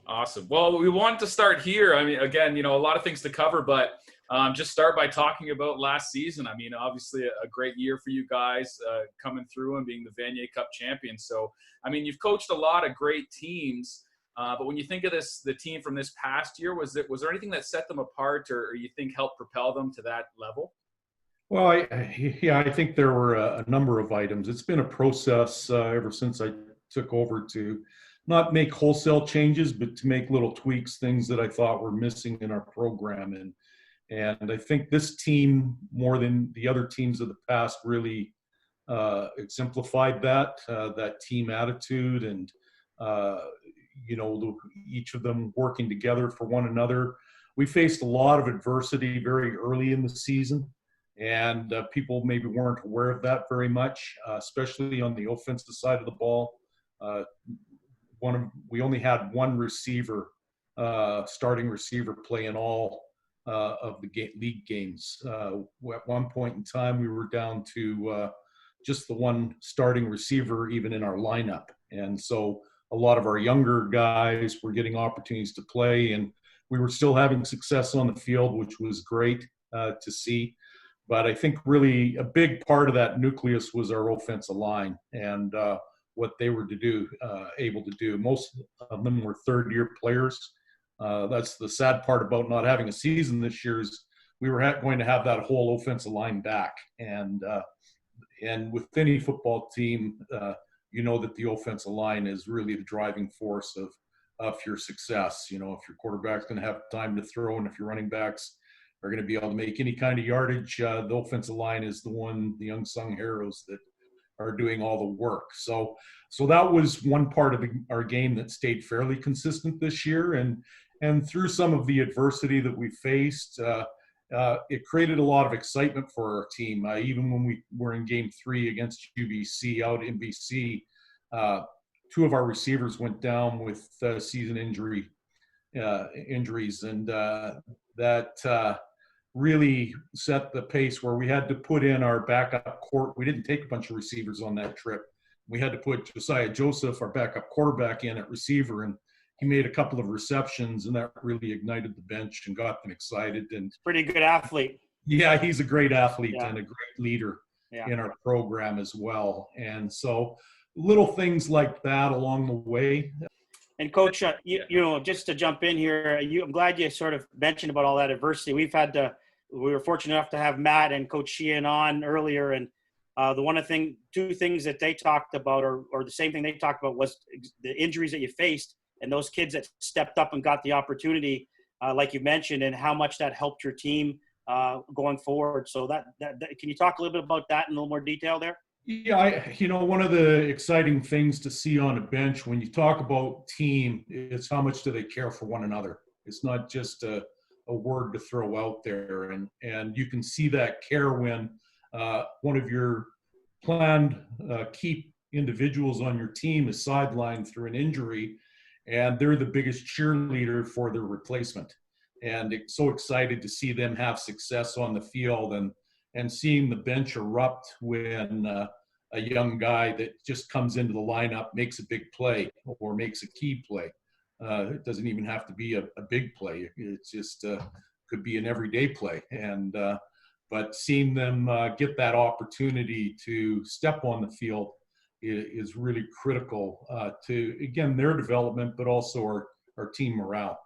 Awesome. Well, we wanted to start here. I mean, again, a lot of things to cover, but just start by talking about last season. I mean, obviously a great year for you guys coming through and being the Vanier Cup champions. So, I mean, you've coached a lot of great teams, but when you think of the team from this past year, was there anything that set them apart, or you think helped propel them to that level? Well, I think there were a number of items. It's been a process ever since I took over to not make wholesale changes, but to make little tweaks, things that I thought were missing in our program. And I think this team, more than the other teams of the past, really exemplified that team attitude and, each of them working together for one another. We faced a lot of adversity very early in the season, and people maybe weren't aware of that very much, especially on the offensive side of the ball. We only had one receiver, starting receiver, play in all of the league games. At one point in time, we were down to just the one starting receiver, even in our lineup, and so a lot of our younger guys were getting opportunities to play, and we were still having success on the field, which was great to see. But I think really a big part of that nucleus was our offensive line and what they were able to do. Most of them were third-year players. That's the sad part about not having a season this year is we were going to have that whole offensive line back. And with any football team, that the offensive line is really the driving force of your success. If your quarterback's going to have time to throw and if your running backs are going to be able to make any kind of yardage, the offensive line is the unsung heroes that are doing all the work. So that was one part of our game that stayed fairly consistent this year. And through some of the adversity that we faced, it created a lot of excitement for our team. Even when we were in Game 3 against UBC out in BC, two of our receivers went down with season injuries, and that really set the pace where we had to put in our backup court. We didn't take a bunch of receivers on that trip. We had to put Josiah Joseph, our backup quarterback, in at receiver, and he made a couple of receptions, and that really ignited the bench and got them excited. And pretty good athlete. Yeah, he's a great athlete and a great leader in our program as well. And so little things like that along the way. And Coach, just to jump in here, I'm glad you sort of mentioned about all that adversity. We were fortunate enough to have Matt and Coach Sheehan on earlier, and two things that they talked about, or the same thing they talked about, was the injuries that you faced and those kids that stepped up and got the opportunity, like you mentioned, and how much that helped your team going forward. So that can you talk a little bit about that in a little more detail there? Yeah, one of the exciting things to see on a bench when you talk about team is how much do they care for one another. It's not just a word to throw out there, and you can see that care when one of your planned key individuals on your team is sidelined through an injury, and they're the biggest cheerleader for their replacement. And it's so excited to see them have success on the field and seeing the bench erupt when a young guy that just comes into the lineup makes a big play or makes a key play. It doesn't even have to be a big play. It's just could be an everyday play. But seeing them get that opportunity to step on the field is really critical to, again, their development, but also our team morale.